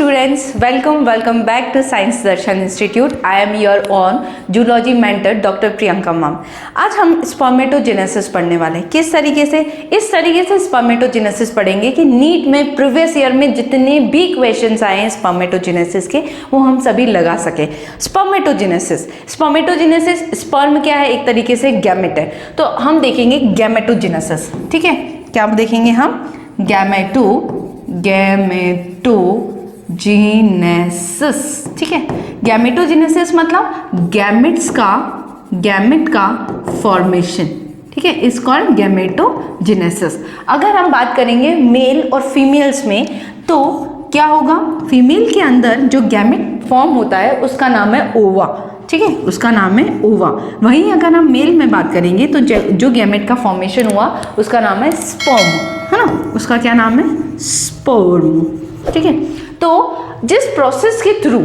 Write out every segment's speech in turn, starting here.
students, welcome back to Science Darshan Institute. I am your own zoology mentor Dr. Priyanka ma'am. आज हम spermatogenesis पढ़ने वाले हैं। किस तरीके से? इस तरीके से स्पर्मेटोजेनेसिस पढ़ेंगे कि नीट में प्रीवियस ईयर में जितने भी क्वेश्चंस आए हैं स्पर्मेटोजेनेसिस के वो हम सभी लगा सके। स्पर्मेटोजेनेसिस स्पर्म क्या है? एक तरीके से गैमेट है। तो हम देखेंगे गैमेटोजेनेसिस, ठीक है? क्या देखेंगे हम? गैमेटोजेनेसिस, ठीक है? गैमेटोजेनेसिस मतलब गैमेट का फॉर्मेशन, ठीक है? इस कॉल्ड गैमेटोजेनेसिस। अगर हम बात करेंगे मेल और फीमेल्स में तो क्या होगा? फीमेल के अंदर जो गैमेट फॉर्म होता है उसका नाम है ओवा, ठीक है? उसका नाम है ओवा। वहीं अगर हम मेल में बात करेंगे तो जो गैमेट का फॉर्मेशन हुआ उसका नाम है स्पर्म, है ना? उसका क्या नाम है? स्पर्म, ठीक है? तो जिस प्रोसेस के थ्रू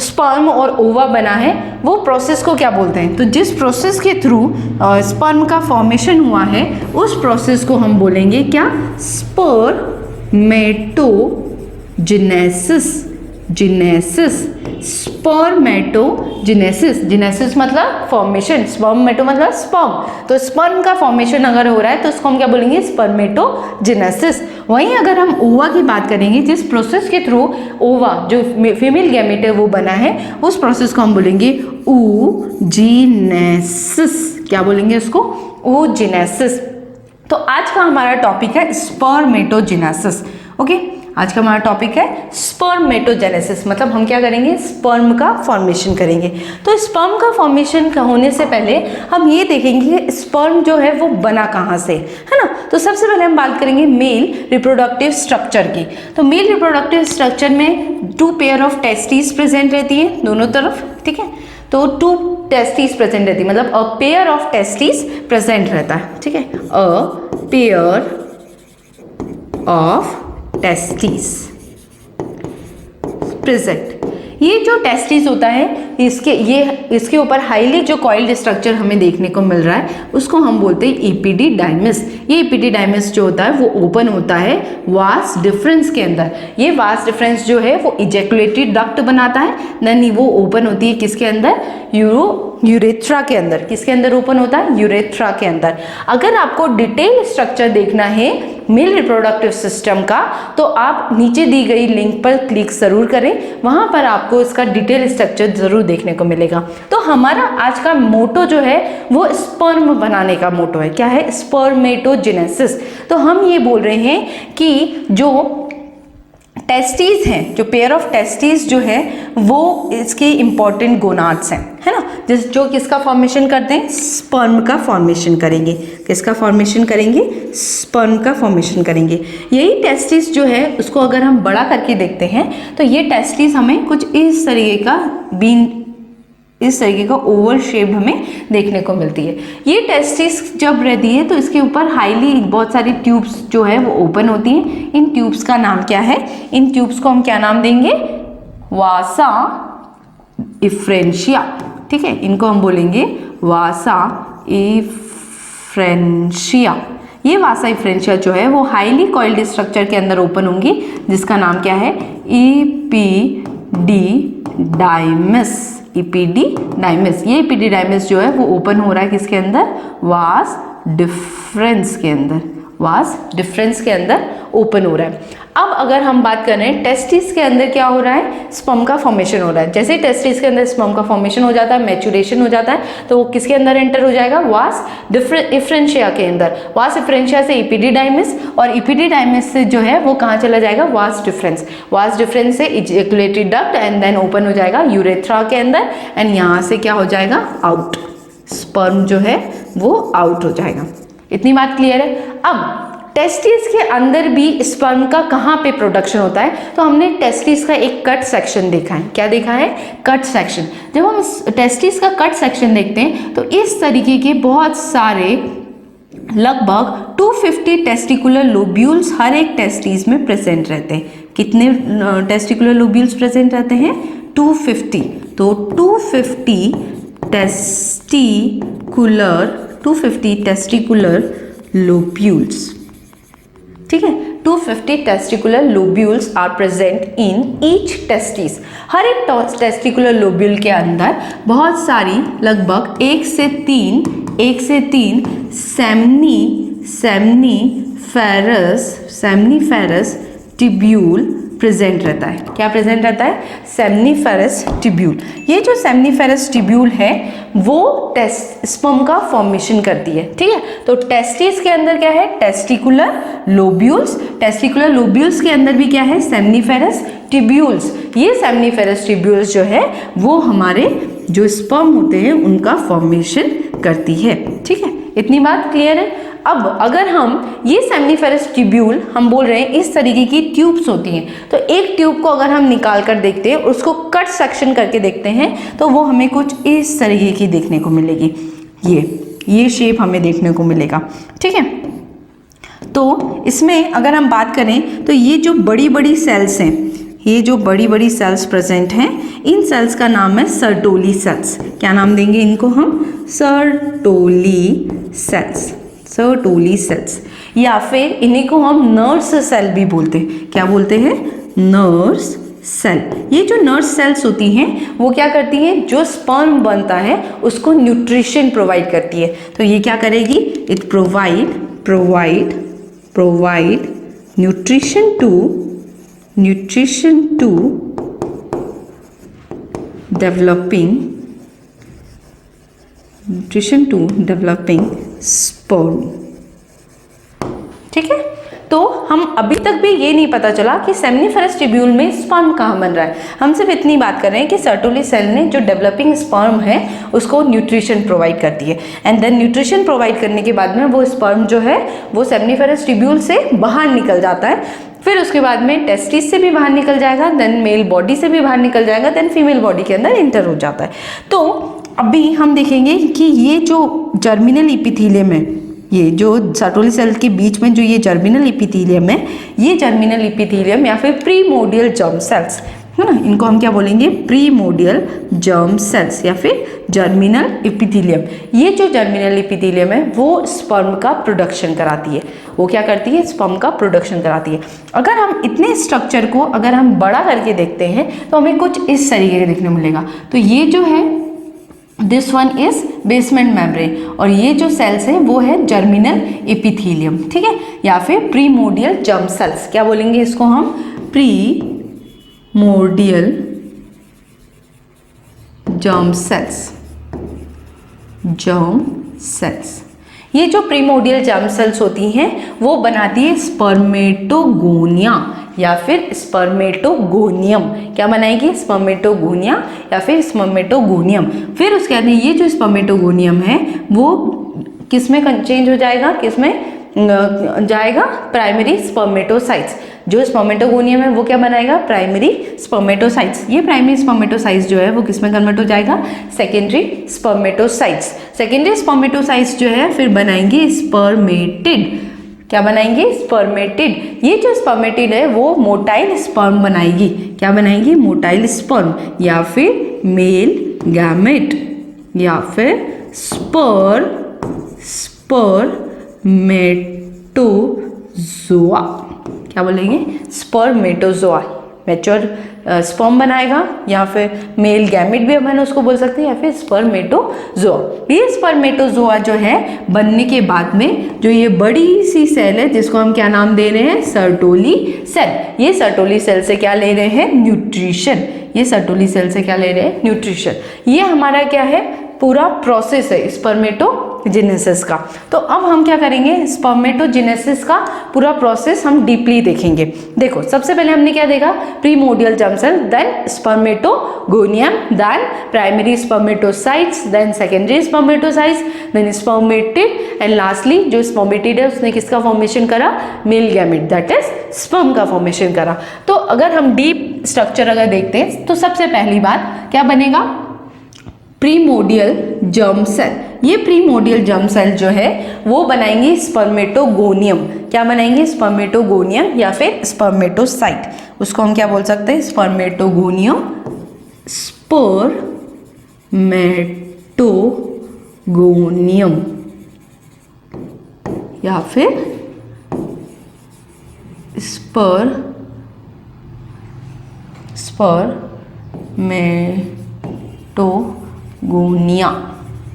स्पर्म और ओवा बना है वो प्रोसेस को क्या बोलते हैं? तो जिस प्रोसेस के थ्रू स्पर्म का फॉर्मेशन हुआ है उस प्रोसेस को हम बोलेंगे क्या? स्पर्मेटोजेनेसिस मतलब फॉर्मेशन, स्पर्मेटो मतलब स्पर्म, तो स्पर्म का फॉर्मेशन अगर हो रहा है तो उसको हम क्या बोलेंगे? स्पर्मेटोजेनेसिस। वहीं अगर हम ओवा की बात करेंगे, जिस प्रोसेस के थ्रू ओवा जो फीमेल गैमेट है वो बना है उस प्रोसेस को हम बोलेंगे oogenesis। क्या बोलेंगे उसको? oogenesis। तो आज का हमारा टॉपिक है स्पर्मेटोजेनेसिस, ओके? आज का हमारा टॉपिक है स्पर्मेटोजेनेसिस, मतलब हम क्या करेंगे? स्पर्म का फॉर्मेशन करेंगे। तो स्पर्म का फॉर्मेशन होने से पहले हम ये देखेंगे कि स्पर्म जो है वो बना कहाँ से, है ना? तो सबसे पहले हम बात करेंगे मेल रिप्रोडक्टिव स्ट्रक्चर की। तो मेल रिप्रोडक्टिव स्ट्रक्चर में 2 पेयर ऑफ टेस्टिस प्रेजेंट रहती है दोनों तरफ, ठीक है? तो 2 टेस्टिस प्रेजेंट रहती है, मतलब a pair of testis present रहता है, ठीक है? A pair of testis present. ये जो टेस्टिस होता है इसके ऊपर हाईली जो कॉइल्ड स्ट्रक्चर हमें देखने को मिल रहा है उसको हम बोलते हैं एपिडिडाइमिस। ये एपिडिडाइमिस जो होता है वो ओपन होता है वास डिफरेंस के अंदर। ये वास डिफरेंस जो है वो इजैकुलेटरी डक्ट बनाता है, देन वो ओपन होती है किसके अंदर? यूरेथ्रा के अंदर। किसके अंदर ओपन होता है? यूरेथ्रा के अंदर। अगर आपको डिटेल स्ट्रक्चर देखना है मेल रिप्रोडक्टिव सिस्टम का तो आप नीचे दी गई लिंक पर क्लिक जरूर करें, वहां पर आपको इसका डिटेल स्ट्रक्चर जरूर देखने को मिलेगा। तो हमारा आज का मोटो जो है वो स्पर्म बनाने का मोटो है। क्या है? स्पर्मेटोजेनेसिस। तो हम ये बोल रहे हैं कि जो टेस्टिस हैं, जो पेयर ऑफ टेस्टिस जो है वो इसके इंपॉर्टेंट गोनाड्स हैं, है ना? जो किसका फॉर्मेशन करते हैं? स्पर्म का फॉर्मेशन करेंगे। किसका फॉर्मेशन करेंगे? स्पर्म का फॉर्मेशन करेंगे। यही टेस्टिस जो है उसको अगर हम बड़ा करके देखते हैं तो ये टेस्टिस हमें कुछ इस तरीके का ओवल शेप्ड हमें देखने को मिलती है। ये टेस्टिस जब रहती है तो इसके ऊपर हाईली बहुत सारी ट्यूब्स जो है वो ओपन होती हैं। इन ट्यूब्स का नाम क्या है? इन ट्यूब्स को हम क्या नाम देंगे? वासा इफ्रेंशिया, ठीक है? इनको हम बोलेंगे वासा इफ्रेंशिया। ये वासा इफ्रेंशिया जो है वो हाईली कॉइल्ड स्ट्रक्चर के अंदर ओपन होंगी जिसका नाम क्या है? एपिडिडाइमिस। ये एपिडिडाइमिस जो है वो ओपन हो रहा है किसके अंदर? वास डिफरेंस के अंदर ओपन हो रहा है। अब अगर हम बात करें टेस्टिस के अंदर क्या हो रहा है? स्पर्म का फॉर्मेशन हो रहा है। जैसे टेस्टिस के अंदर स्पर्म का फॉर्मेशन हो जाता है, मैचुरेशन हो जाता है, तो वो किसके अंदर एंटर हो जाएगा? वास इफ्रेंशिया के अंदर। वास इफ्रेंशिया से एपिडिडाइमिस और एपिडिडाइमिस से जो है वो कहाँ चला जाएगा? वास डिफरेंस से ejaculatory duct and then open हो जाएगा यूरेथ्रा के अंदर एंड यहाँ से क्या हो जाएगा? आउट। स्पर्म जो है वो आउट हो जाएगा। इतनी बात क्लियर है? अब टेस्टिस के अंदर भी स्पर्म का कहाँ पे प्रोडक्शन होता है? तो हमने टेस्टिस का एक कट सेक्शन देखा है। क्या देखा है? Cut section. जब हम टेस्टिस का कट सेक्शन देखते हैं तो इस तरीके के बहुत सारे लगभग 250 टेस्टिकुलर लोब्यूल्स हर एक टेस्टिस में प्रेजेंट रहते हैं। कितने टेस्टिकुलर लोब्यूल्स प्रेजेंट रहते हैं? 250। तो 250 टेस्टिकुलर लोब्यूल्स, ठीक है? 250 testicular lobules are present in each testis. हर एक टेस्टिकुलर लोब्यूल के अंदर बहुत सारी लगभग 1 से 3 सेमनीफेरस ट्यूब्यूल प्रेजेंट रहता है। क्या प्रेजेंट रहता है? Seminiferous tubule. ये जो सेमनीफेरस ट्यूब्यूल है वो स्पर्म का फॉर्मेशन करती है। ठीक है, तो टेस्टिस के अंदर क्या है? Testicular lobules. टेस्टिकुलर लोब्यूल्स के अंदर भी क्या है? Seminiferous tubules. ये सेमनीफेरस ट्यूब्यूल्स जो है वो हमारे जो स्पर्म होते हैं उनका फॉर्मेशन करती है। ठीक है, इतनी बात क्लियर है। अब अगर हम ये सेमनीफेरस ट्यूब्यूल हम बोल रहे हैं इस तरीके की ट्यूब्स होती हैं, तो एक ट्यूब को अगर हम निकाल कर देखते हैं, उसको कट सेक्शन करके देखते हैं, तो वो हमें कुछ इस तरीके की देखने को मिलेगी। ये शेप हमें देखने को मिलेगा। ठीक है, तो इसमें अगर हम बात करें तो ये जो बड़ी बड़ी सेल्स हैं, ये जो बड़ी बड़ी सेल्स प्रेजेंट हैं, इन सेल्स का नाम है सर्टोली सेल्स। क्या नाम देंगे इनको हम? Sertoli cells. सर्टोली सेल्स, या फिर इन्हीं को हम नर्स सेल भी बोलते हैं। क्या बोलते हैं? Nurse cell. ये जो नर्स सेल्स होती हैं वो क्या करती हैं? जो स्पर्म बनता है उसको न्यूट्रिशन प्रोवाइड करती है। तो ये क्या करेगी? It provide nutrition to developing sperm. ठीक है, तो हम अभी तक भी ये नहीं पता चला कि सेमनीफेरस ट्यूब्यूल में स्पर्म कहाँ बन रहा है। हम सिर्फ इतनी बात कर रहे हैं कि सर्टोली सेल ने जो डेवलपिंग स्पर्म है उसको न्यूट्रिशन प्रोवाइड करती है, एंड देन न्यूट्रिशन प्रोवाइड करने के बाद में वो स्पर्म जो है वो सेमनीफेरस ट्यूब्यूल से बाहर निकल जाता है। फिर उसके बाद में टेस्टिस से भी बाहर निकल जाएगा, देन मेल बॉडी से भी बाहर निकल जाएगा, देन फीमेल बॉडी के अंदर इंटर हो जाता है। तो अभी हम देखेंगे कि ये जो जर्मिनल इपिथीलियम है, ये जो सर्टोली सेल के बीच में जो ये जर्मिनल इपिथीलियम है, ये जर्मिनल इपिथीलियम या फिर प्रीमोडियल जर्म सेल्स है ना, इनको हम क्या बोलेंगे? प्रीमोडियल जर्म सेल्स या फिर जर्मिनल इपिथीलियम। ये जो जर्मिनल इपिथीलियम है वो स्पर्म का प्रोडक्शन कराती है। वो क्या करती है? स्पर्म का प्रोडक्शन कराती है। अगर हम इतने स्ट्रक्चर को अगर हम बड़ा करके देखते हैं तो हमें कुछ इस तरीके का देखने मिलेगा। तो ये जो है this one is basement membrane, और ये जो सेल्स है वो है जर्मिनल इपिथीलियम। ठीक है, या फिर प्रीमोडियल जर्म सेल्स। क्या बोलेंगे इसको हम? Primordial germ cells. ये जो प्रीमोडियल जर्म सेल्स होती हैं वो बनाती है स्पर्मेटोगोनिया या फिर स्पर्मेटोगोनियम। क्या बनाएगी? स्पर्मेटोगोनिया या फिर स्पर्मेटोगोनियम। फिर उसके बाद ये जो स्पर्मेटोगोनियम है वो किसमें चेंज हो जाएगा? किसमें जाएगा? Primary spermatocytes. जो स्पर्मेटोगोनियम है वो क्या बनाएगा? Primary spermatocytes. ये प्राइमरी स्पर्मेटोसाइट्स जो है वो किसमें कन्वर्ट हो जाएगा? Secondary spermatocytes. सेकेंडरी स्पर्मेटोसाइट्स जो है फिर बनाएंगे स्पर्मेटिड। क्या बनाएंगे? स्पर्मेटिड। ये जो स्पर्मेटिड है वो मोटाइल स्पर्म बनाएगी। क्या बनाएगी? मोटाइल स्पर्म या फिर मेल गैमेट या फिर स्पर्मेटोजोआ। क्या बोलेंगे? स्पर्मेटोजोआ। मैच्योर स्पर्म बनाएगा या फिर मेल गैमेट भी अपन उसको बोल सकते हैं, या फिर स्पर्मेटोजोआ। ये स्पर्मेटोजोआ जो है बनने के बाद में जो ये बड़ी सी सेल है जिसको हम क्या नाम दे रहे हैं? Sertoli cell. ये सर्टोली सेल से क्या ले रहे हैं? न्यूट्रिशन। ये सर्टोली सेल से क्या ले रहे हैं? न्यूट्रिशन। ये हमारा क्या है? पूरा प्रोसेस है स्पर्मेटोजेनेसिस का। तो अब हम क्या करेंगे? स्पर्मेटोजेनेसिस का पूरा प्रोसेस हम डीपली देखेंगे। देखो, सबसे पहले हमने क्या देखा? Primordial germ cell, then spermatogonium, then primary spermatocytes, then secondary spermatocytes, then spermatid, and lastly जो स्पर्मेटिड है उसने किसका फॉर्मेशन करा? Male gamete, that is sperm का फॉर्मेशन करा। तो अगर हम डीप स्ट्रक्चर अगर देखते हैं तो सबसे पहली बात क्या बनेगा? Primordial germ cell. ये प्रीमोडियल जर्म सेल जो है वो बनाएंगे स्पर्मेटोगोनियम। क्या बनाएंगे? स्पर्मेटोगोनियम या फिर स्पर्मेटोसाइट। उसको हम क्या बोल सकते हैं? स्पर्मेटोगोनियम, स्पर्मेटोगोनियम या फिर स्पर्मेटोगोनिया,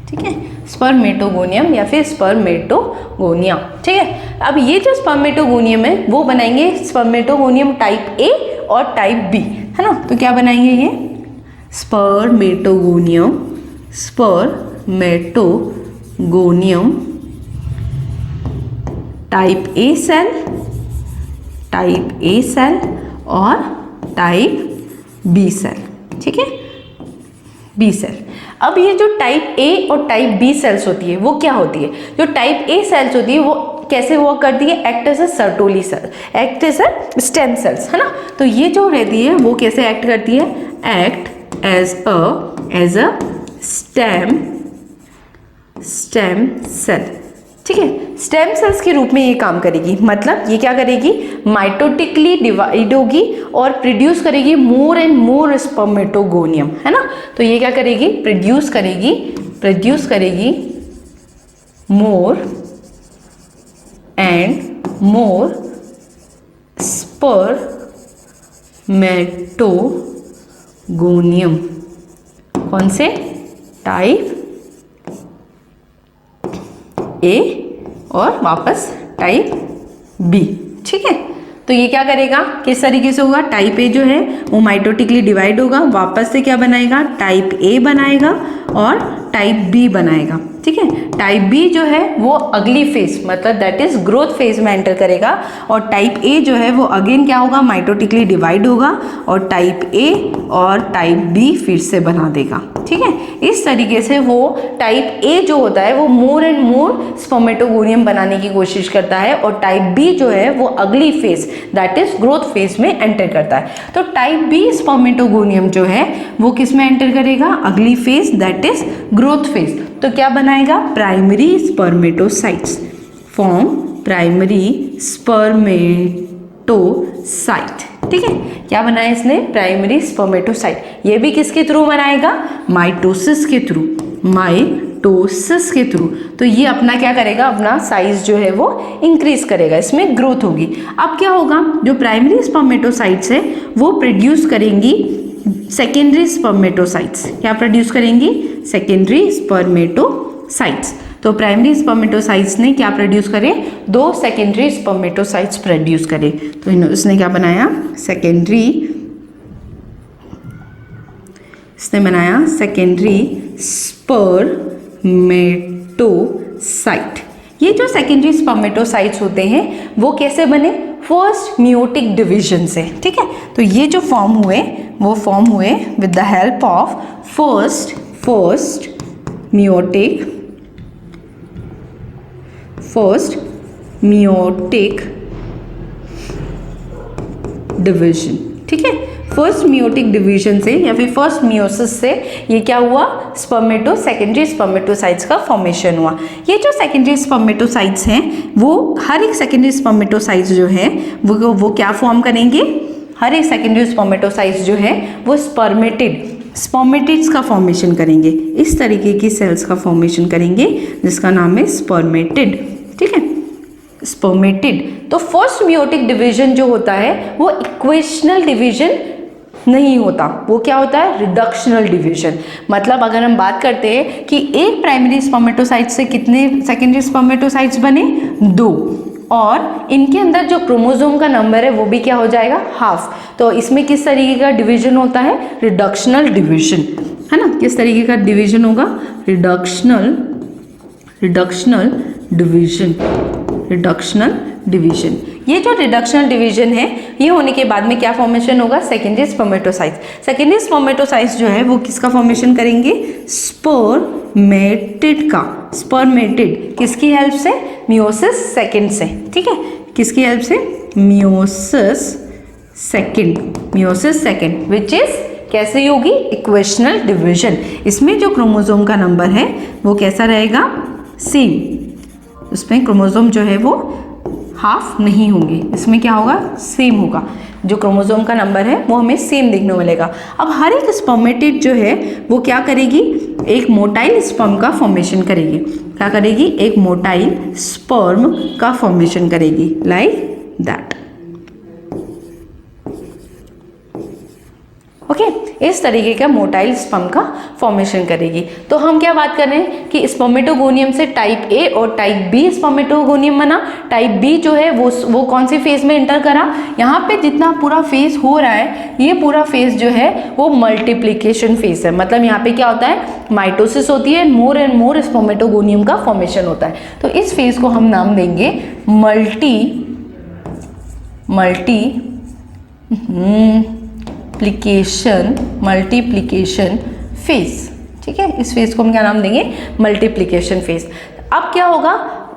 ठीक है, स्पर्मेटोगोनियम या फिर स्पर्मेटोगोनिया, ठीक है। अब ये जो स्पर्मेटोगोनियम है वो बनाएंगे स्पर्मेटोगोनियम टाइप ए और टाइप बी, है ना। तो क्या बनाएंगे ये स्पर्मेटोगोनियम टाइप ए सेल और टाइप बी सेल, ठीक है, बी सेल। अब ये जो टाइप ए और टाइप बी सेल्स होती है वो क्या होती है, जो टाइप ए सेल्स होती है वो कैसे वर्क करती है, act as a Sertoli cell, act as a stem cells, है ना। तो ये जो रहती है वो कैसे एक्ट करती है, act as a stem cell, ठीक है। स्टेम सेल्स के रूप में ये काम करेगी, मतलब ये क्या करेगी, माइटोटिकली डिवाइड होगी और प्रोड्यूस करेगी मोर एंड मोर स्पर्मेटोगोनियम, है ना। तो ये क्या करेगी, प्रोड्यूस करेगी मोर एंड मोर स्पर्मेटोगोनियम, कौन से, टाइप ए और वापस टाइप बी, ठीक है। तो ये क्या करेगा, किस तरीके से होगा, टाइप ए जो है वो माइटोटिकली डिवाइड होगा, वापस से क्या बनाएगा, टाइप ए बनाएगा और टाइप बी बनाएगा, ठीक है। टाइप बी जो है वो अगली फेज मतलब दैट इज ग्रोथ फेज में एंटर करेगा और टाइप ए जो है वो अगेन क्या होगा, माइटोटिकली डिवाइड होगा और टाइप ए और टाइप बी फिर से बना देगा, ठीक है। इस तरीके से वो टाइप ए जो होता है वो मोर एंड मोर स्पर्मेटोगोनियम बनाने की कोशिश करता है और टाइप बी जो है वो अगली phase that is growth phase में एंटर करता है। तो टाइप बी स्पर्मेटोगोनियम जो है वो किस में एंटर करेगा, अगली phase that is growth phase. तो क्या बनाएगा, primary spermatocytes, form primary spermatocyte, ठीक है। क्या बनाया इसने, प्राइमरी स्पर्मेटोसाइट। ये भी किसके थ्रू बनाएगा, माइटोसिस के थ्रू, माइटोसिस के थ्रू। तो ये अपना क्या करेगा, अपना साइज जो है वो इंक्रीज करेगा, इसमें ग्रोथ होगी। अब क्या होगा, जो प्राइमरी स्पर्मेटोसाइट्स है वो प्रोड्यूस करेंगी सेकेंडरी स्पर्मेटोसाइट्स, क्या प्रोड्यूस करेंगी, सेकेंडरी स्पर्मेटोसाइट्स। तो प्राइमरी स्पर्मेटोसाइट्स ने क्या प्रोड्यूस करे, दो सेकेंडरी स्पर्मेटोसाइट्स प्रोड्यूस करे। तो इसने क्या बनाया, इसने बनाया सेकेंडरी स्पर्मेटोसाइट। ये जो सेकेंडरी स्पर्मेटोसाइट्स होते हैं वो कैसे बने, फर्स्ट मियोटिक डिवीजन से, ठीक है। तो ये जो फॉर्म हुए वो फॉर्म हुए with the help of first meiotic division, ठीक है। फर्स्ट मियोटिक डिवीजन से या फिर फर्स्ट मियोसिस से ये क्या हुआ, सेकेंडरी स्पर्मेटोसाइट्स का फॉर्मेशन हुआ। ये जो सेकेंडरी स्पर्मेटोसाइट्स हैं वो हर एक सेकेंडरी स्पर्मेटोसाइट्स जो है वो क्या फॉर्म करेंगे, हर एक सेकेंडरी स्पर्मेटोसाइट्स जो है वो स्पर्मेटिड्स का फॉर्मेशन करेंगे, इस तरीके की सेल्स का फॉर्मेशन करेंगे जिसका नाम है स्पर्मेटिड, ठीक है, स्पर्मेटिड। तो फर्स्ट मियोटिक डिवीजन जो होता है वो इक्वेशनल डिवीजन नहीं होता, वो क्या होता है, रिडक्शनल डिवीजन। मतलब अगर हम बात करते हैं कि एक प्राइमरी स्पर्मेटोसाइट से कितने सेकेंडरी स्पर्मेटोसाइट्स बने, 2, और इनके अंदर जो क्रोमोसोम का नंबर है वो भी क्या हो जाएगा, हाफ। तो इसमें किस तरीके का डिवीजन होता है, रिडक्शनल डिवीजन, है ना। किस तरीके का डिवीजन होगा, रिडक्शनल डिवीजन। ये जो रिडक्शनल डिवीजन है ये होने के बाद में क्या फॉर्मेशन होगा, सेकेंडरी स्पर्मेटोसाइट्स। सेकेंडरी स्पर्मेटोसाइट्स जो है वो किसका फॉर्मेशन करेंगे, स्पर्मेटिड का। स्पर्मेटिड किसकी हेल्प से, मियोसिस सेकेंड से, ठीक है, किसकी हेल्प से, मियोसिस सेकेंड विच इज कैसे होगी, इक्वेशनल डिवीजन। इसमें जो क्रोमोसोम का नंबर है वो कैसा रहेगा, सेम। उसमें क्रोमोसोम जो है वो हाफ नहीं होंगे, इसमें क्या होगा, सेम होगा। जो क्रोमोसोम का नंबर है वो हमें सेम देखने को मिलेगा। अब हर एक स्पर्मेटिड जो है वो क्या करेगी, एक मोटाइल स्पर्म का फॉर्मेशन करेगी। क्या करेगी, एक मोटाइल स्पर्म का फॉर्मेशन करेगी, लाइक दैट। ओके इस तरीके का मोटाइल स्पर्म का फॉर्मेशन करेगी। तो हम क्या बात कर रहे हैं कि स्पर्मेटोगोनियम से टाइप ए और टाइप बी स्पर्मेटोगोनियम बना। टाइप बी जो है वो कौन सी फेज में एंटर करा, यहाँ पे जितना पूरा फेज हो रहा है ये पूरा फेज जो है वो मल्टीप्लिकेशन फेज है। मतलब यहाँ पे क्या होता है, माइटोसिस होती है, मोर एंड मोर स्पर्मेटोगोनियम का फॉर्मेशन होता है। तो इस फेज को हम नाम देंगे मल्टीप्लिकेशन फेज। ठीक है, इस फेज को हम क्या नाम देंगे, मल्टीप्लिकेशन फेज। अब क्या होगा,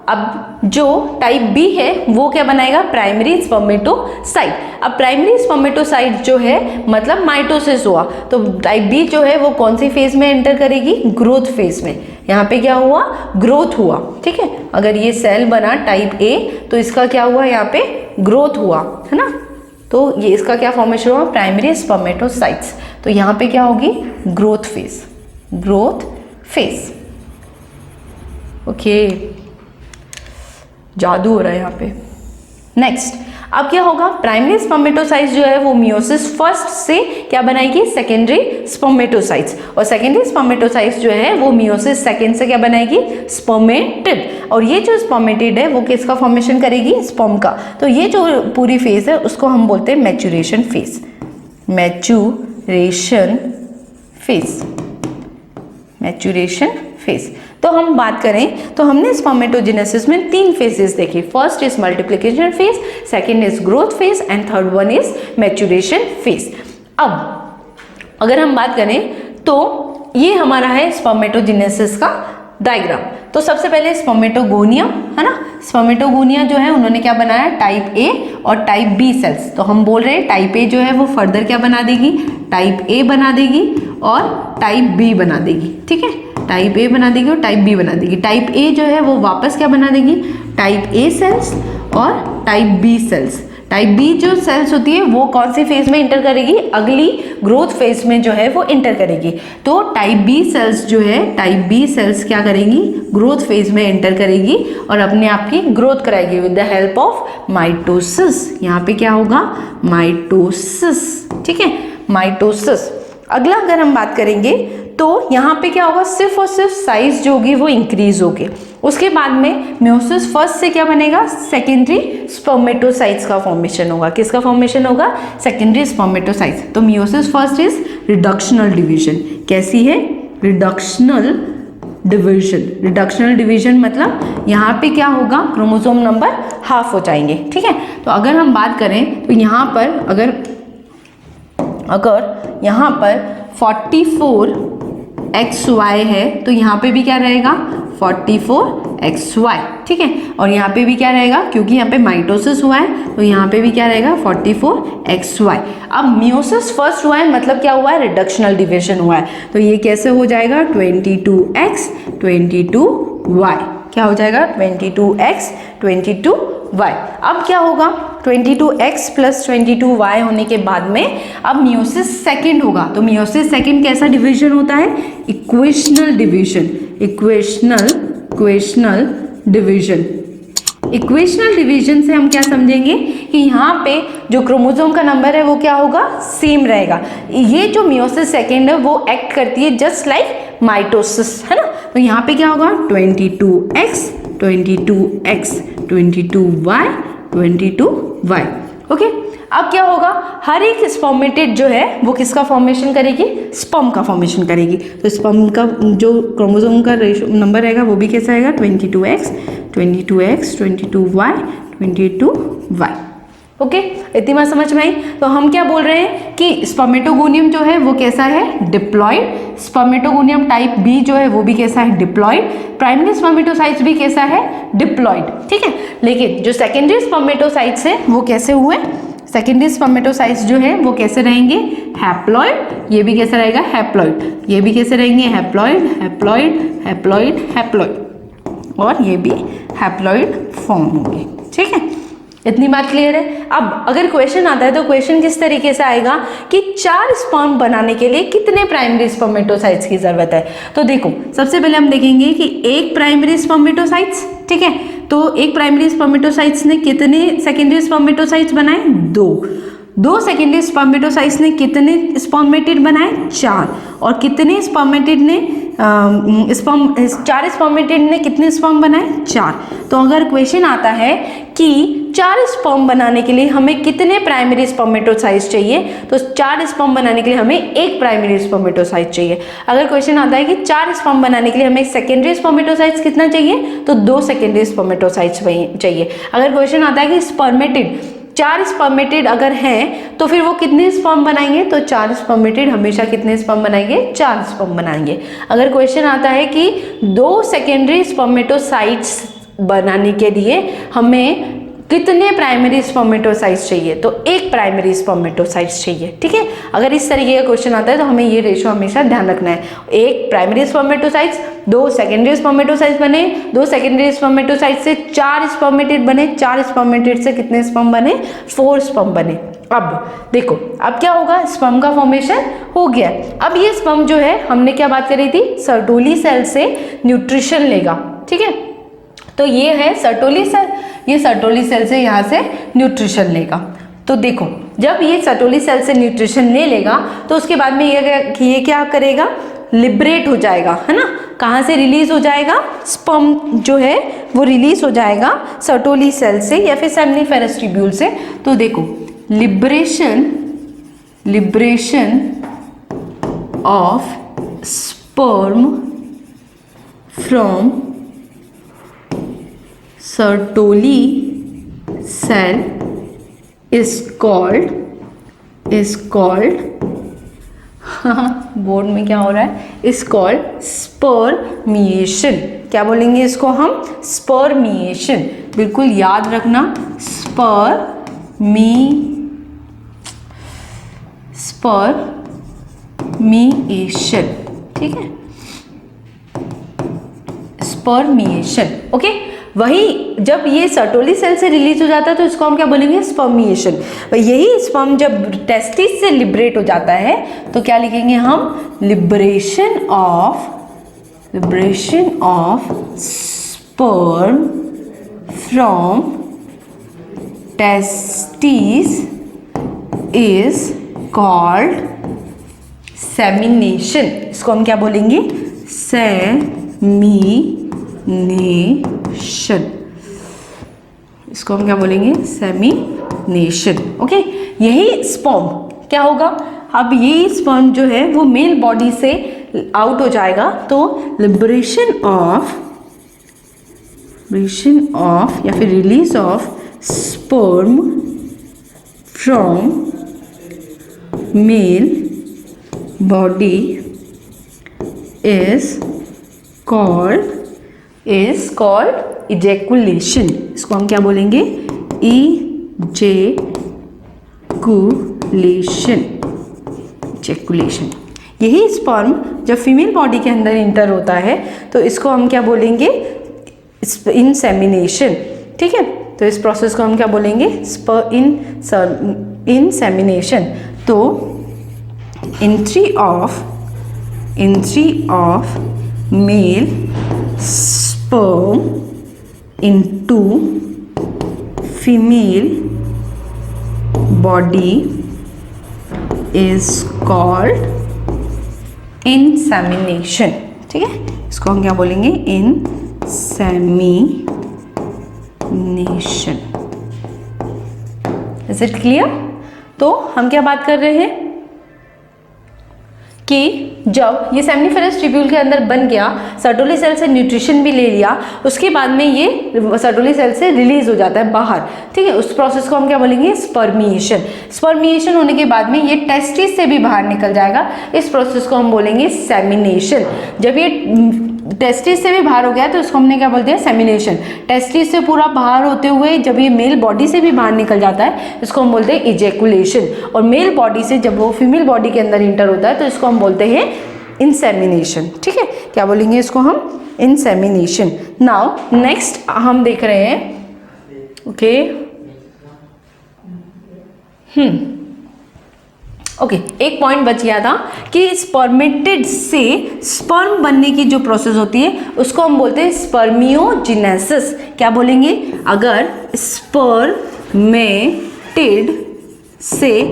अब जो टाइप बी है वो क्या बनाएगा, प्राइमरी स्पर्मेटोसाइट। अब प्राइमरी स्पर्मेटोसाइट जो है मतलब माइटोसिस हुआ, तो टाइप बी जो है वो कौन सी फेज में एंटर करेगी, ग्रोथ फेज में। यहाँ पे क्या हुआ, ग्रोथ हुआ। ठीक है, अगर ये सेल बना टाइप ए तो इसका क्या हुआ, यहाँ पे ग्रोथ हुआ, है ना। तो ये इसका क्या फॉर्मेशन हुआ, प्राइमरी स्पर्मेटोसाइट्स। तो यहाँ पे क्या होगी, ग्रोथ फेज। ओके, जादू हो रहा है यहाँ पे। नेक्स्ट, अब क्या होगा, प्राइमरी स्पर्मेटोसाइट्स जो है वो मियोसिस फर्स्ट से क्या बनाएगी, सेकेंडरी स्पर्मेटोसाइट्स। और सेकेंडरी स्पर्मेटोसाइट्स जो है वो मियोसिस सेकेंड से क्या बनाएगी, स्पर्मेटिड। और ये जो स्पर्मेटिड है वो किसका फॉर्मेशन करेगी, स्पर्म का। तो ये जो पूरी फेज है उसको हम बोलते हैं मैच्यूरेशन फेज। तो हम बात करें तो हमने स्पर्मेटोजेनेसिस में 3 फेजेस देखी। First is multiplication phase, second is growth phase and third one is maturation phase. अब अगर हम बात करें तो ये हमारा है स्पर्मेटोजेनेसिस का डायग्राम। तो सबसे पहले स्पर्मेटोगोनियम है ना, स्पर्मेटोगोनिया जो है उन्होंने क्या बनाया, टाइप ए और टाइप बी सेल्स। तो हम बोल रहे हैं टाइप ए जो है वो फर्दर क्या बना देगी, टाइप ए बना देगी और टाइप बी बना देगी। ठीक है, टाइप ए बना देगी और टाइप बी बना देगी। टाइप ए जो है वो वापस क्या बना देगी, टाइप ए सेल्स और type B cells. Type B जो सेल्स होती है वो कौन सी फेज में इंटर करेगी, अगली ग्रोथ फेज में जो है वो इंटर करेगी। तो टाइप बी सेल्स जो है, टाइप बी सेल्स क्या करेंगी, ग्रोथ फेज में एंटर करेगी और अपने आप की ग्रोथ कराएगी with the help of mitosis. यहाँ पे क्या होगा, माइटोसिस। ठीक है, माइटोसिस। अगला अगर हम बात करेंगे तो यहाँ पे क्या होगा, सिर्फ और सिर्फ साइज जो होगी वो इंक्रीज होगी। उसके बाद में मियोसिस फर्स्ट से क्या बनेगा, सेकेंडरी स्पर्मेटोसाइट्स का फॉर्मेशन होगा। किसका फॉर्मेशन होगा, सेकेंडरी स्पर्मेटोसाइट्स। तो meiosis first is reductional division. कैसी है, रिडक्शनल डिवीजन मतलब यहाँ पे क्या होगा, क्रोमोसोम नंबर हाफ हो जाएंगे। ठीक है, तो अगर हम बात करें तो यहाँ पर अगर यहाँ पर 44XY है तो यहाँ पे भी क्या रहेगा, 44XY। ठीक है, और यहाँ पे भी क्या रहेगा, क्योंकि यहाँ पे माइटोसिस हुआ है तो यहाँ पे भी क्या रहेगा, 44XY। अब मियोसिस फर्स्ट हुआ है मतलब क्या हुआ है, रिडक्शनल डिवीजन हुआ है। तो ये कैसे हो जाएगा, 22X 22Y। क्या हो जाएगा, 22X 22Y। अब क्या होगा, 22X + 22Y होने के बाद में अब मियोसिस सेकंड होगा। तो मियोसिस सेकंड कैसा डिवीजन होता है, इक्वेशनल डिवीजन से हम क्या समझेंगे कि यहाँ पे जो क्रोमोसोम का नंबर है वो क्या होगा, सेम रहेगा। ये जो मियोसिस सेकंड है वो एक्ट करती है जस्ट लाइक माइटोसिस, है ना। तो यहाँ पे क्या होगा, 22X 22Y 22Y। ओके, अब क्या होगा, हर एक स्पर्मेटेड जो है वो किसका फॉर्मेशन करेगी, स्पर्म का फॉर्मेशन करेगी। तो स्पर्म का जो क्रोमोसोम का रेशो नंबर रहेगा वो भी कैसा आएगा, 22X 22Y 22Y। ओके, इतनी बात समझ में आई। तो हम क्या बोल रहे हैं कि स्पर्मेटोगोनियम जो है वो कैसा है, डिप्लॉयड। स्पर्मेटोगोनियम टाइप बी जो है वो भी कैसा है, डिप्लॉयड। प्राइमरी स्पर्मेटोसाइट्स भी कैसा है, डिप्लॉयड। ठीक है, लेकिन जो सेकेंडरी स्पर्मेटोसाइट्स है वो कैसे हुए, सेकेंडरी स्पर्मेटोसाइट्स जो है वो कैसे रहेंगे, हैप्लॉयड। ये भी कैसे रहेगा, हैप्लॉयड। ये भी कैसे रहेंगे, हैप्लॉयड हैप्लॉयड हैप्लॉयड हैप्लॉयड, और ये भी हैप्लॉयड फॉर्म होंगे। ठीक है, इतनी बात क्लियर है। अब अगर क्वेश्चन आता है तो क्वेश्चन किस तरीके से आएगा कि 4 स्पर्म बनाने के लिए कितने प्राइमरी स्पर्मेटोसाइट्स की जरूरत है। तो देखो, सबसे पहले हम देखेंगे कि एक प्राइमरी स्पर्मेटोसाइट्स, ठीक है, तो एक प्राइमरी स्पर्मेटोसाइट्स ने कितने सेकेंडरी स्पर्मेटोसाइट्स बनाए, 2। 2 सेकेंडरी स्पर्मेटोसाइट्स ने कितने स्पर्मेटिड बनाए? 4। और कितने स्पर्मेटिड ने 4 स्पर्मेटिड ने कितने स्पर्म बनाए? 4। तो अगर क्वेश्चन आता है कि 4 स्पर्म बनाने के लिए हमें कितने प्राइमरी स्पर्मेटोसाइट्स चाहिए, तो 4 स्पर्म बनाने के लिए हमें 1 प्राइमरी स्पर्मेटोसाइट चाहिए। अगर क्वेश्चन आता है कि 4 स्पर्म बनाने के लिए हमें सेकेंडरी स्पर्मेटोसाइट्स कितना चाहिए, तो 2 सेकेंडरी स्पर्मेटोसाइट्स चाहिए। अगर क्वेश्चन आता है कि स्पर्मेटिड 4 स्पर्मेटिड अगर हैं तो फिर वो कितने स्पर्म बनाएंगे, तो 4 स्पर्मेटिड हमेशा कितने स्पर्म बनाएंगे? 4 स्पर्म बनाएंगे। अगर क्वेश्चन आता है कि 2 सेकेंडरी स्पर्मेटोसाइट्स बनाने के लिए हमें कितने प्राइमरी स्पर्मेटोसाइट्स चाहिए, तो 1 प्राइमरी स्पर्मेटोसाइट्स चाहिए। ठीक है, अगर इस तरीके का क्वेश्चन आता है तो हमें ये रेशो हमेशा ध्यान रखना है। 1 प्राइमरी स्पर्मेटोसाइट्स, 2 सेकेंडरी स्पर्मेटोसाइट्स बने, 2 सेकेंडरी स्पर्मेटोसाइट्स से 4 स्पर्मेटिड बने, 4 स्पर्मेटिड से कितने स्पर्म बने? 4 स्पर्म बने। अब देखो, अब क्या होगा? स्पर्म का फॉर्मेशन हो गया। अब ये स्पर्म जो है, हमने क्या बात करी थी? सर्टोली सेल से न्यूट्रिशन लेगा। ठीक है, तो ये है सर्टोली सेल, ये सर्टोली सेल से यहाँ से न्यूट्रिशन लेगा। तो देखो, जब ये सर्टोली सेल से न्यूट्रिशन ले लेगा तो उसके बाद में ये क्या करेगा? लिबरेट हो जाएगा, है ना? कहाँ से रिलीज हो जाएगा? स्पर्म जो है वो रिलीज हो जाएगा सर्टोली सेल से या फिर सेमनीफेरस ट्यूब्यूल से। तो देखो, liberation of sperm from Sertoli cell is called board में क्या हो रहा है? is called spermiation। क्या बोलेंगे इसको हम? spermiation। बिल्कुल याद रखना, spermiation। ठीक है, spermiation। ओके, वही जब ये सर्टोली सेल से रिलीज हो जाता है तो इसको हम क्या बोलेंगे? स्पर्मिएशन। यही स्पर्म जब टेस्टिस से लिबरेट हो जाता है तो क्या लिखेंगे हम? Liberation of sperm from testis is called semination. इसको हम क्या बोलेंगे? सेमिनेशन। इसको हम क्या बोलेंगे? सेमिनेशन। ओके, यही स्पर्म क्या होगा? अब ये स्पर्म जो है वो मेल बॉडी से आउट हो जाएगा तो लिबरेशन ऑफ या फिर release of sperm from male body is called ejaculation। इसको हम क्या बोलेंगे? ejaculation। यही स्पर्म जब फीमेल बॉडी के अंदर इंटर होता है तो इसको हम क्या बोलेंगे? इंसेमिनेशन। ठीक है, तो इस प्रोसेस को हम क्या बोलेंगे? इंसेमिनेशन। तो entry of male sperm into female body is called insemination। ठीक है, इसको हम क्या बोलेंगे? insemination। Is it clear? तो हम क्या बात कर रहे हैं कि जब ये सेमनीफेरस ट्यूब्यूल के अंदर बन गया, सर्टोली सेल से न्यूट्रिशन भी ले लिया, उसके बाद में ये सर्टोली सेल से रिलीज हो जाता है बाहर। ठीक है, उस प्रोसेस को हम क्या बोलेंगे? स्पर्मिएशन। स्पर्मिएशन होने के बाद में ये टेस्टिस से भी बाहर निकल जाएगा, इस प्रोसेस को हम बोलेंगे सेमिनेशन। जब ये टेस्टिस से भी बाहर हो गया तो इसको हमने क्या बोलते हैं? सेमिनेशन। टेस्टिस से पूरा बाहर होते हुए जब ये मेल बॉडी से भी बाहर निकल जाता है इसको हम बोलते हैं इजैकुलेशन। और मेल बॉडी से जब वो फीमेल बॉडी के अंदर इंटर होता है तो इसको हम बोलते हैं इंसेमिनेशन। ठीक है, क्या बोलेंगे इसको हम? इंसेमिनेशन। नाउ नेक्स्ट हम देख रहे हैं, ओके, एक पॉइंट बच गया था कि स्पर्मेटिड से स्पर्म बनने की जो प्रोसेस होती है उसको हम बोलते हैं स्पर्मियोजेनेसिस। क्या बोलेंगे? अगर स्पर्मेटिड से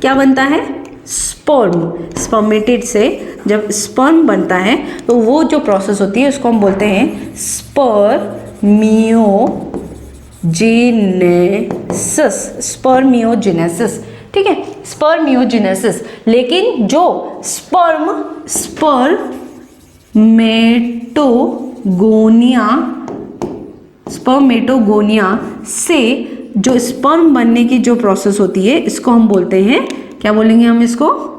क्या बनता है, स्पर्म। स्पर्मेटिड से जब स्पर्म बनता है तो वो जो प्रोसेस होती है उसको हम बोलते हैं स्पर्मियोजेनेसिस। स्पर्मियोजेनेसिस, ठीक है, स्पर्मियोजेनेसिस। लेकिन जो स्पर्मेटोगोनिया से जो स्पर्म बनने की जो प्रोसेस होती है इसको हम बोलते हैं, क्या बोलेंगे हम इसको,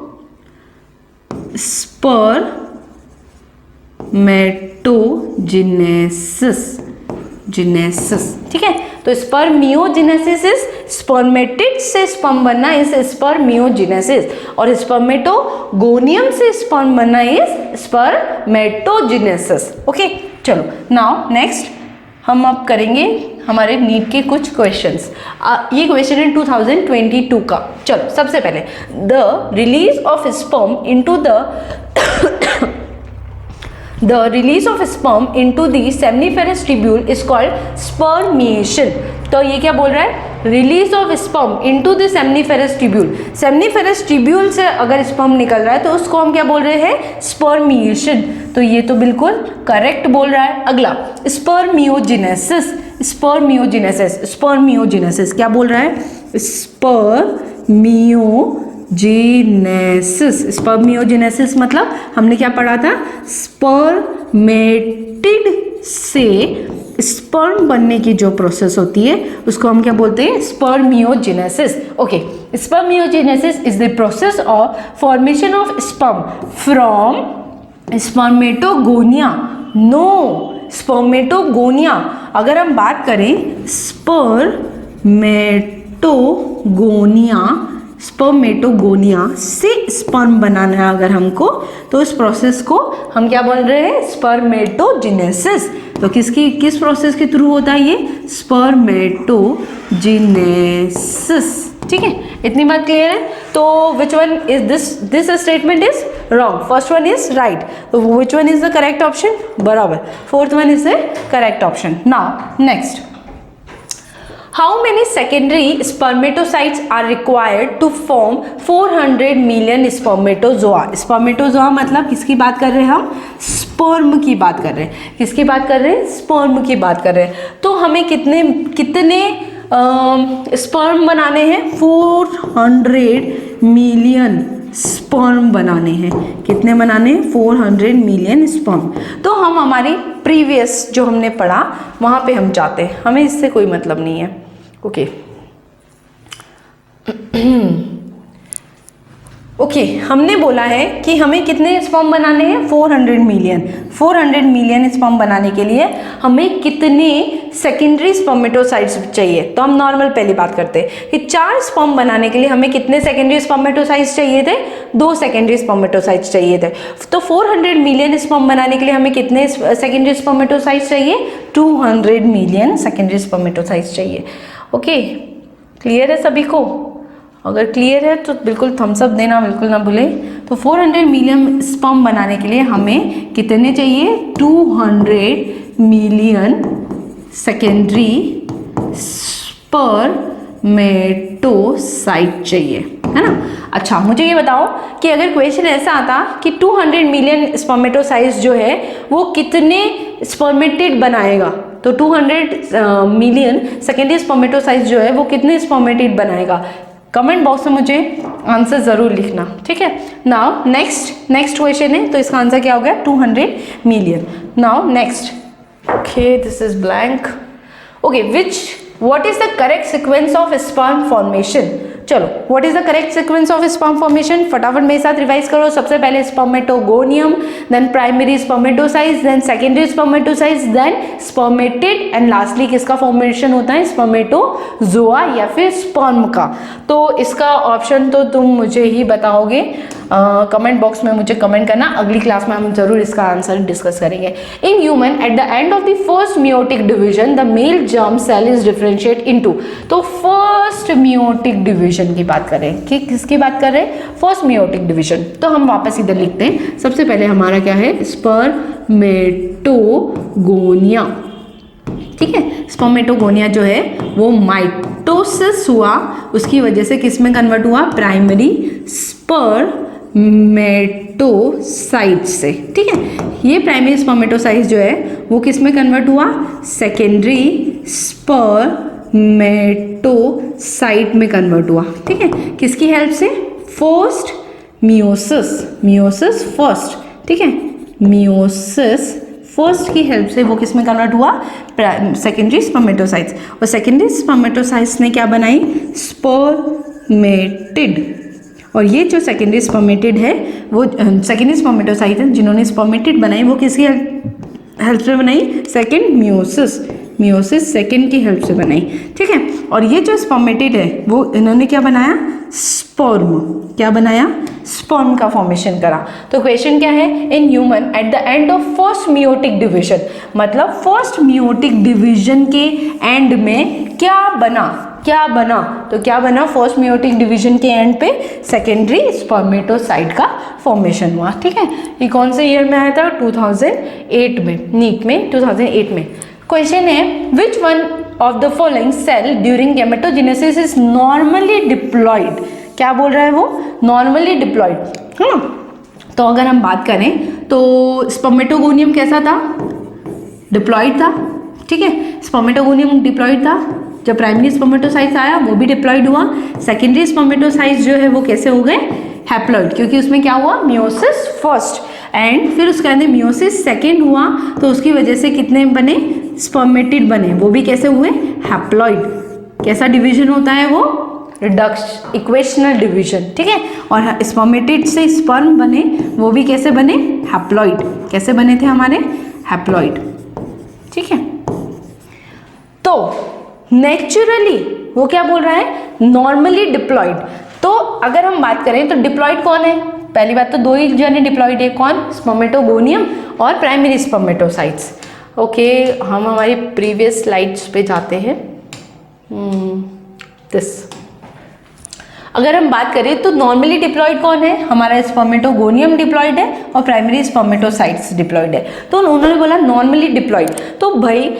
स्पर्मेटोजेनेसिस, ठीक है। तो स्पर्मियोजेनेसिस इज स्पर्मेटिड से स्पर्म बनना इज स्पर्मियोजेनेसिस, और स्पर्मेटोगोनियम से स्पर्म बनना इज स्पर्मेटोजेनेसिस। ओके, चलो नाउ नेक्स्ट हम अब करेंगे हमारे नीट के कुछ क्वेश्चंस। ये क्वेश्चन है 2022 का। चलो सबसे पहले, the release of sperm into The release of sperm into the seminiferous tubule is called spermiation। तो ये क्या बोल रहा है, release of sperm into the seminiferous tubule. Seminiferous tubule से अगर स्पर्म निकल रहा है तो उसको हम क्या बोल रहे हैं, स्पर्मिएशन। तो ये तो बिल्कुल करेक्ट बोल रहा है। अगला स्पर्मियोजेनेसिस। स्पर्मियोजेनेसिस क्या बोल रहा है, स्पर्मियोजेनेसिस मतलब हमने क्या पढ़ा था, स्पर्मेटिड से स्पर्म बनने की जो प्रोसेस होती है उसको हम क्या बोलते हैं, spermiogenesis. Okay, spermiogenesis is the process of formation of sperm from spermatogonia. No, spermatogonia. अगर हम बात करें स्पर्मेटोगोनिया से स्पर्म बनाना है अगर हमको, तो इस प्रोसेस को हम क्या बोल रहे हैं, स्पर्मेटोजेनेसिस। तो किस प्रोसेस के थ्रू होता है ये, स्पर्मेटोजेनेसिस। ठीक है, इतनी बात क्लियर है। तो which one is this statement is wrong, first one is right. तो which one is the correct option, बराबर, fourth one is the correct option. Now next, How many secondary spermatocytes are required to form 400 million spermatozoa? Spermatozoa मतलब किसकी बात कर रहे हैं हम, sperm की बात कर रहे हैं। किसकी बात कर रहे हैं, स्पर्म की बात कर रहे हैं। तो हमें कितने स्पर्म बनाने हैं, 400 मिलियन स्पर्म बनाने हैं। कितने बनाने हैं, 400 मिलियन स्पर्म। तो हम हमारी प्रीवियस जो हमने पढ़ा वहाँ पे हम जाते हैं, हमें इससे कोई मतलब नहीं है। ओके ओके, हमने बोला है कि हमें कितने स्पर्म बनाने हैं, 400 मिलियन। 400 मिलियन स्पर्म बनाने के लिए हमें कितने सेकेंडरी स्पर्मेटोसाइट्स चाहिए। तो हम नॉर्मल पहली बात करते हैं कि 4 स्पर्म बनाने के लिए हमें कितने सेकेंडरी स्पर्मेटोसाइट्स चाहिए थे, 2 सेकेंडरी स्पर्मेटोसाइट्स चाहिए थे। तो 400 मिलियन स्पर्म बनाने के लिए हमें कितने सेकेंडरी स्पर्मेटोसाइट्स चाहिए, 200 मिलियन सेकेंडरी स्पर्मेटोसाइट्स चाहिए। ओके, क्लियर है सभी को? अगर क्लियर है तो बिल्कुल थम्स अप देना बिल्कुल ना भूलें। तो 400 मिलियन स्पर्म बनाने के लिए हमें कितने चाहिए, 200 मिलियन सेकेंडरी स्पर्मेटोसाइट चाहिए, है ना। अच्छा, मुझे ये बताओ कि अगर क्वेश्चन ऐसा आता कि 200 मिलियन स्पर्मेटोसाइट्स जो है वो कितने स्पर्मेटिड बनाएगा, तो 200 मिलियन सेकेंडरी स्पर्मेटोसाइट्स जो है वो कितने स्पर्मेटिड बनाएगा, कमेंट बॉक्स में मुझे आंसर जरूर लिखना, ठीक है। नाउ नेक्स्ट क्वेश्चन है, तो इसका आंसर क्या हो गया, 200 million. Now next, okay this is blank. Okay, what is the correct sequence of sperm formation. चलो, what is the correct sequence of sperm formation, फटाफट मेरे साथ रिवाइज करो। सबसे पहले spermatogonium, then primary spermatocytes, then secondary spermatocytes, then spermatid, and lastly किसका formation होता है, स्पर्मेटोजोआ या फिर स्पर्म का। तो इसका ऑप्शन तो तुम मुझे ही बताओगे, कमेंट बॉक्स में मुझे कमेंट करना। अगली क्लास में हम जरूर इसका आंसर डिस्कस करेंगे। In human at the end of the first meiotic division the male germ cell is differentiate into. तो फर्स्ट मियोटिक डिवीजन की बात करें कि किसकी बात कर रहे हैं, फर्स्ट मियोटिक डिवीजन। तो हम वापस इधर लिखते हैं। सबसे पहले हमारा क्या है, स्पर्मेटोगोनिया, ठीक है। स्पर्मेटोगोनिया जो है वो माइटोसिस हुआ, उसकी वजह से किस में कन्वर्ट हुआ, प्राइमरी स्पर्मेटोसाइट से। ठीक है, ये प्राइमरी स्पर्मेटोसाइट जो है वो किस में कन्वर्ट हुआ, सेकेंडरी स्पर्मेटोसाइट में कन्वर्ट हुआ। ठीक है, किसकी हेल्प से, फर्स्ट मियोसिस फर्स्ट। ठीक है, मियोसिस फर्स्ट की हेल्प से वो किस में कन्वर्ट हुआ, सेकेंडरी स्पर्मेटोसाइट्स। और सेकेंडरी स्पर्मेटोसाइट्स ने क्या बनाई, स्पर्मेटिड। और ये जो सेकेंडरी स्पर्मेटिड है वो सेकेंडरी स्पर्मेटोसाइट है जिन्होंने स्पर्मेटिड बनाई, वो किसकी हेल्प से बनाई, सेकेंड मियोसिस सेकेंड की हेल्प से बनाई। ठीक है, और ये जो स्पर्मेटिड है वो इन्होंने क्या बनाया, स्पर्म। क्या बनाया, स्पर्म का फॉर्मेशन करा। तो क्वेश्चन क्या है, इन human at the end of first meiotic division, मतलब फर्स्ट मियोटिक डिवीजन के एंड में क्या बना, तो क्या बना, फर्स्ट मियोटिक डिवीजन के एंड पे सेकेंडरी स्पर्मेटोसाइट का फॉर्मेशन हुआ। ठीक है, ये कौन से ईयर में आया था, 2008 में, नीट में 2008 में। क्वेश्चन है, which one of the following cell during gametogenesis is normally diploid. क्या बोल रहा है वो, नॉर्मली डिप्लॉयड है ना। तो अगर हम बात करें तो स्पर्मेटोगोनियम कैसा था, डिप्लॉयड था। ठीक है, स्पर्मेटोगोनियम डिप्लॉयड था। जब प्राइमरी स्पर्मेटोसाइट्स आया वो भी डिप्लॉयड हुआ। सेकेंडरी स्पर्मेटोसाइट्स जो है वो कैसे हो गए, हैप्लॉयड, क्योंकि उसमें क्या हुआ, मियोसिस फर्स्ट एंड फिर उसके अंदर मियोसिस सेकेंड हुआ, तो उसकी वजह से कितने बने, स्पर्मेटिड बने, वो भी कैसे हुए, हैप्लॉयड। कैसा डिवीजन होता है वो, रिडक्स इक्वेशनल डिवीजन। ठीक है, और स्पर्मेटिड से स्पर्म बने, वो भी कैसे बने, हैप्लॉयड। कैसे बने थे हमारे, हैप्लॉयड। ठीक है, तो नेचुरली वो क्या बोल रहा है, नॉर्मली डिप्लॉयड। तो अगर हम बात करें तो डिप्लॉयड कौन है, पहली बात तो दो ही जने डिप्लॉयड है, कौन, स्पर्मेटोगोनियम और प्राइमरी स्पर्मेटोसाइट्स। ओके, हम हमारी प्रीवियस स्लाइड्स पे जाते हैं। अगर हम बात करें तो नॉर्मली डिप्लॉयड कौन है, हमारा स्पर्मेटोगोनियम डिप्लॉयड है और प्राइमरी स्पर्मेटोसाइट्स डिप्लॉयड है। तो उन्होंने बोला नॉर्मली डिप्लॉयड, तो भाई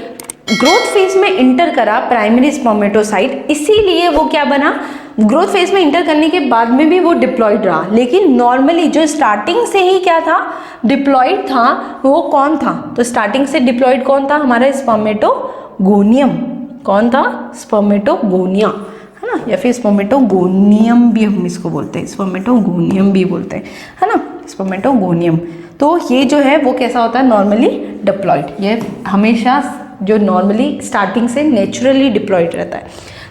ग्रोथ फेज में इंटर करा प्राइमरी स्पर्मेटोसाइट, इसीलिए वो क्या बना, ग्रोथ फेज में इंटर करने के बाद में भी वो डिप्लॉयड रहा। लेकिन नॉर्मली जो स्टार्टिंग से ही क्या था, डिप्लॉयड था, वो कौन था, तो स्टार्टिंग से डिप्लॉयड कौन था, हमारा स्पर्मेटोगोनियम। कौन था, स्पर्मेटोगोनिया, है ना, या फिर स्पर्मेटोगोनियम भी हम इसको बोलते हैं, स्पर्मेटोगोनियम भी बोलते हैं, है ना, स्पर्मेटोगोनियम। तो ये जो है वो कैसा होता है, नॉर्मली डिप्लॉयड। ये हमेशा जो नॉर्मली स्टार्टिंग से नेचुरली डिप्लॉयड रहता है।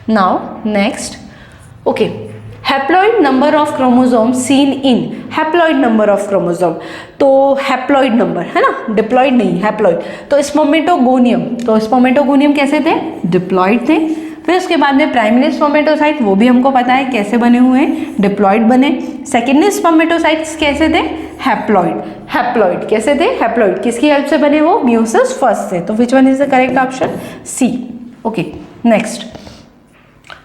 Now next, okay, haploid number of chromosome seen in, haploid number of chromosome, तो हैप्लॉयड नंबर है ना, डिप्लॉयड नहीं, हैप्लॉयड। तो स्पर्मेटोगोनियम कैसे थे, डिप्लॉयड थे। फिर उसके बाद में प्राइमरी स्पर्मेटोसाइट, वो भी हमको पता है कैसे बने हुए हैं, डिप्लॉयड बने। सेकेंडरी स्पर्मेटोसाइट्स कैसे थे, हैप्लॉयड कैसे थे, हैप्लॉयड किसकी हेल्प से बने, वो मियोसिस फर्स्ट से। तो which one is the correct option, C. Okay, next,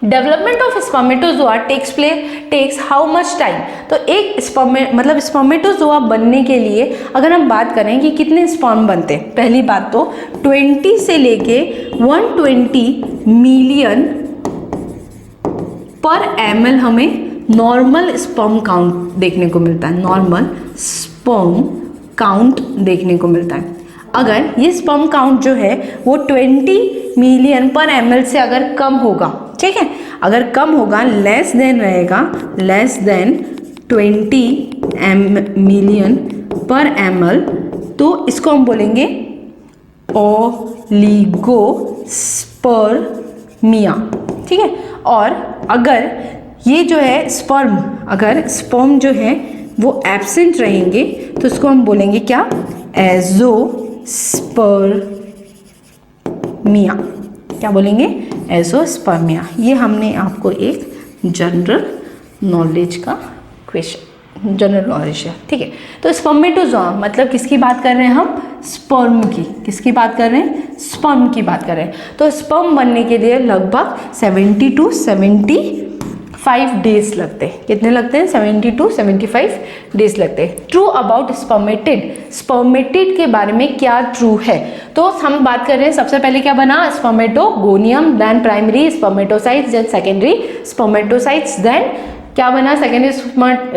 development of spermatozoa takes how much time. तो एक स्पर्मेटोजोआ बनने के लिए अगर हम बात करें कि कितने स्पर्म बनते हैं, पहली बात तो 20 से लेके 120 मिलियन पर ml हमें नॉर्मल स्पर्म काउंट देखने को मिलता है, नॉर्मल स्पर्म काउंट देखने को मिलता है। अगर ये स्पर्म काउंट जो है वो 20 मिलियन पर ml से अगर कम होगा, ठीक है, अगर कम होगा, लेस देन रहेगा, लेस देन 20 मिलियन पर ml, तो इसको हम बोलेंगे ओलिगोस्पर्मिया। ठीक है, और अगर ये जो है स्पर्म, अगर स्पर्म जो है वो एब्सेंट रहेंगे तो इसको हम बोलेंगे क्या, एज़ोस्पर्मिया। क्या बोलेंगे, एज़ोस्पर्मिया। ये हमने आपको एक जनरल नॉलेज का क्वेश्चन, जनरल नॉलेज है, ठीक है। तो स्पर्मेटोजोआ मतलब किसकी बात कर रहे हैं हम, स्पर्म की। किसकी बात कर रहे हैं, स्पर्म की बात कर रहे हैं। तो स्पर्म बनने के लिए लगभग 70 to 75 5 डेज लगते हैं। कितने लगते हैं? 70 to 75 डेज लगते हैं। ट्रू अबाउट स्पर्मेटिड, स्पर्मेटिड के बारे में क्या ट्रू है? तो हम बात कर रहे हैं, सबसे पहले क्या बना? Spermatogonium, then primary spermatocytes, then secondary spermatocytes, then क्या बना? सेकेंडरी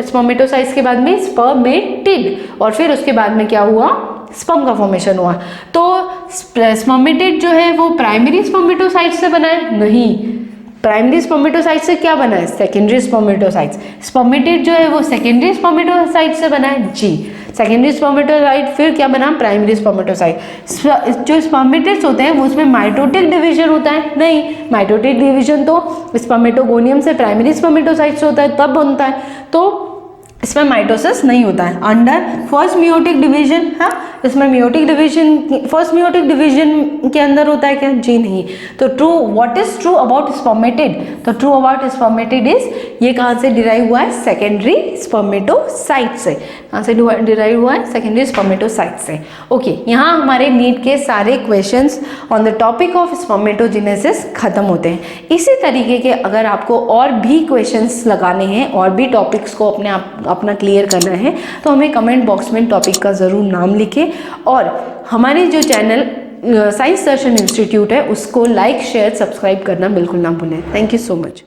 स्पर्मेटोसाइट्स के बाद में स्पर्मेटिड, और फिर उसके बाद में क्या हुआ? स्पर्म का फॉर्मेशन हुआ। तो स्पर्मेटिड जो है वो प्राइमरी स्पर्मेटोसाइट से बना है? नहीं, प्राइमरी स्पर्मेटोसाइट से क्या बना है? Secondary spermatocytes. स्पर्मेटिड जो है वो सेकेंडरी स्पर्मेटोसाइट से बना है? जी, सेकेंडरी स्पर्मेटोसाइट, फिर क्या बना? Primary spermatocyte. जो स्पर्मेटिड्स होते हैं वो उसमें माइटोटिक डिवीजन होता है? नहीं, माइटोटिक डिवीजन तो स्पर्मेटोगोनियम से प्राइमरी स्पर्मेटोसाइट से होता है, तब बनता है, तो इसमें माइटोसिस नहीं होता है। अंडर फर्स्ट मियोटिक डिवीजन, हाँ, इसमें meiotic division, first meiotic division के अंदर होता है क्या? जी नहीं। तो true, what is true about spermatid? तो ट्रू अबाउट स्पर्मेटिड इज, ये कहाँ से डिराइव हुआ है? सेकेंडरी स्पर्मेटोसाइट से। कहाँ से डिराइव हुआ है? सेकेंडरी स्पर्मेटोसाइट से। ओके, यहाँ हमारे नीट के सारे questions on the topic of spermatogenesis खत्म होते हैं। इसी तरीके के अगर आपको और भी क्वेश्चंस लगाने हैं और भी टॉपिक्स को अपना क्लियर करना है तो हमें कमेंट बॉक्स में टॉपिक का ज़रूर नाम लिखें, और हमारे जो चैनल साइंस दर्शन इंस्टीट्यूट है उसको लाइक, शेयर, सब्सक्राइब करना बिल्कुल ना भूलें। Thank you so much.